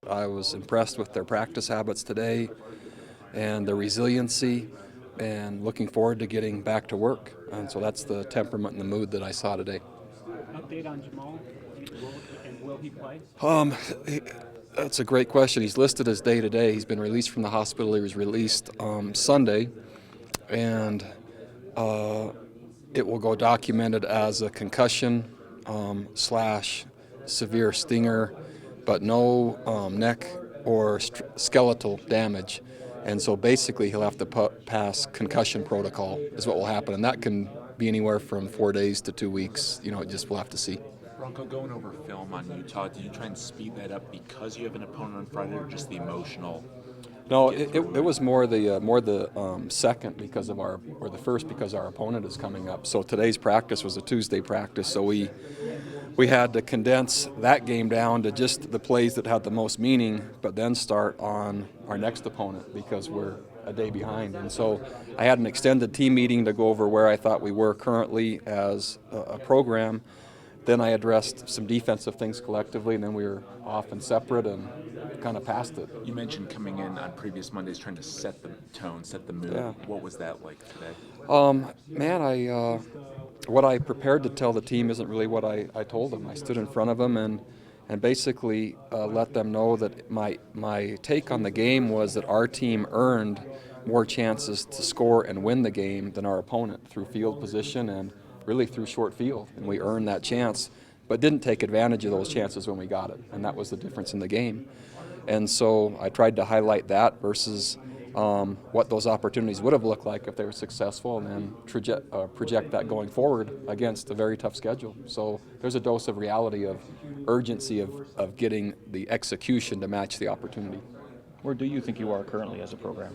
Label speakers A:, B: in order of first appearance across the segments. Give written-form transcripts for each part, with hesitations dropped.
A: I was impressed with their practice habits today and their resiliency, and looking forward to getting back to work. And so that's the temperament and the mood that I saw today.
B: Update on Jamal, will he play?
A: He, that's a great question. He's listed as day-to-day. He's been released from the hospital. He was released Sunday, and it will go documented as a concussion slash severe stinger, but no neck or skeletal damage. And so basically he'll have to pass concussion protocol is what will happen. And that can be anywhere from 4 days to 2 weeks. Just we'll have to see.
C: Bronco, going over film on Utah, did you try and speed that up because you have an opponent on Friday, or just the emotional?
A: No, it was more the second because of the first because our opponent is coming up. So today's practice was a Tuesday practice, so we had to condense that game down to just the plays that had the most meaning, but then start on our next opponent because we're a day behind. And so I had an extended team meeting to go over where I thought we were currently as a program. Then I addressed some defensive things collectively, and then we were off and separate and kind of passed it.
C: You mentioned coming in on previous Mondays trying to set the tone, set the mood.
A: Yeah.
C: What was that like today?
A: What I prepared to tell the team isn't really what I told them. I stood in front of them and basically let them know that my take on the game was that our team earned more chances to score and win the game than our opponent through field position and really through short field, and we earned that chance, but didn't take advantage of those chances when we got it, and that was the difference in the game. And so I tried to highlight that versus what those opportunities would have looked like if they were successful, and then project that going forward against a very tough schedule. So there's a dose of reality, of urgency of getting the execution to match the opportunity.
D: Where do you think you are currently as a program?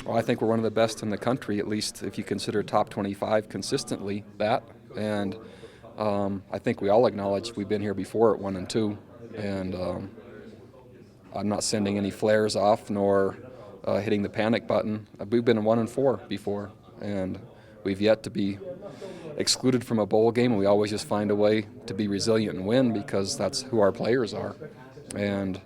A: Well, I think we're one of the best in the country, at least if you consider top 25 consistently that. And I think we all acknowledge we've been here before at 1 and 2. And I'm not sending any flares off nor hitting the panic button. We've been 1 and 4 before, and we've yet to be excluded from a bowl game. And we always just find a way to be resilient and win because that's who our players are. And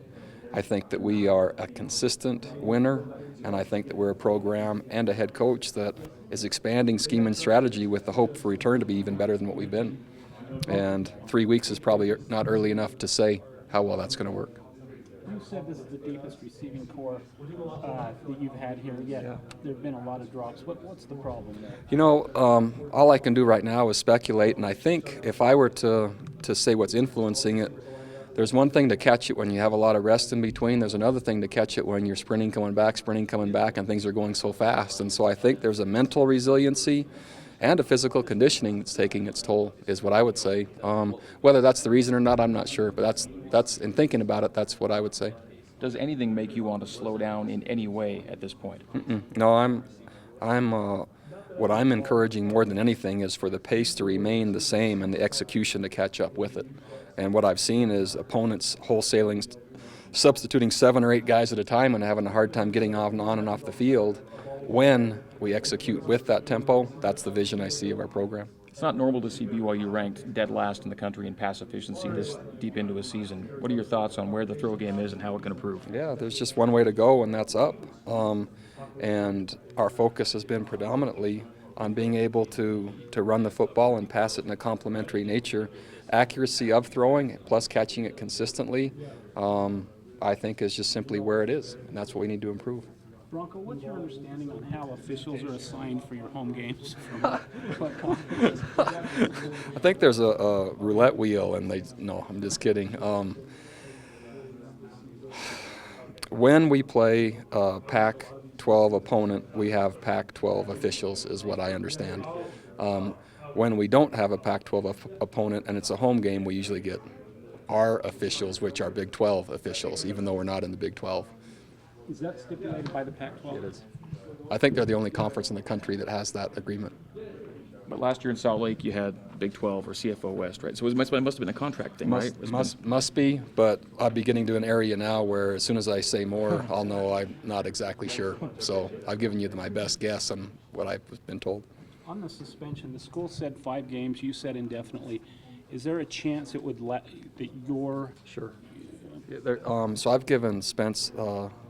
A: I think that we are a consistent winner, and I think that we're a program and a head coach that is expanding scheme and strategy with the hope for return to be even better than what we've been. And 3 weeks is probably not early enough to say how well that's going to work.
B: You said this is the deepest receiving core that you've had here, yet there have been a lot of drops. What's the problem there?
A: All I can do right now is speculate, and I think if I were to say what's influencing it, there's one thing to catch it when you have a lot of rest in between. There's another thing to catch it when you're sprinting, coming back, and things are going so fast. And so I think there's a mental resiliency and a physical conditioning that's taking its toll, is what I would say. Whether that's the reason or not, I'm not sure. But that's in thinking about it, that's what I would say.
D: Does anything make you want to slow down in any way at this point?
A: No, what I'm encouraging more than anything is for the pace to remain the same and the execution to catch up with it. And what I've seen is opponents wholesaling, substituting 7 or 8 guys at a time and having a hard time getting on and off the field. When we execute with that tempo, that's the vision I see of our program.
D: It's not normal to see BYU ranked dead last in the country in pass efficiency this deep into a season. What are your thoughts on where the throw game is and how it can improve?
A: Yeah, there's just one way to go, and that's up. And our focus has been predominantly on being able to run the football and pass it in a complementary nature. Accuracy of throwing plus catching it consistently, I think, is just simply where it is, and that's what we need to improve.
B: Bronco, what's your understanding on how officials are assigned for your home games?
A: I think there's a roulette wheel, and no, I'm just kidding. When we play Pac-12 opponent, we have Pac-12 officials, is what I understand. When we don't have a Pac-12 opponent and it's a home game, we usually get our officials, which are Big 12 officials, even though we're not in the Big 12.
B: Is that stipulated by the Pac-12?
A: It is. I think they're the only conference in the country that has that agreement.
D: But last year in Salt Lake, you had Big 12 or CFO West, right? So it must have been a contract thing, right?
A: Must be, but I'm beginning to an area now where as soon as I say more, I'll know I'm not exactly sure. So I've given you my best guess on what I've been told.
B: On the suspension, the school said 5 games, you said indefinitely. Is there a chance it would that your
A: Sure. So I've given Spence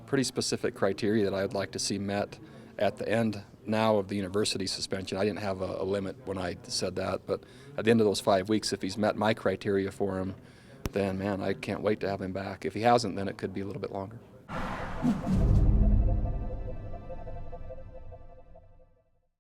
A: pretty specific criteria that I'd like to see met at the end now of the university suspension. I didn't have a limit when I said that, but at the end of those 5 weeks, if he's met my criteria for him, then man, I can't wait to have him back. If he hasn't, then it could be a little bit longer.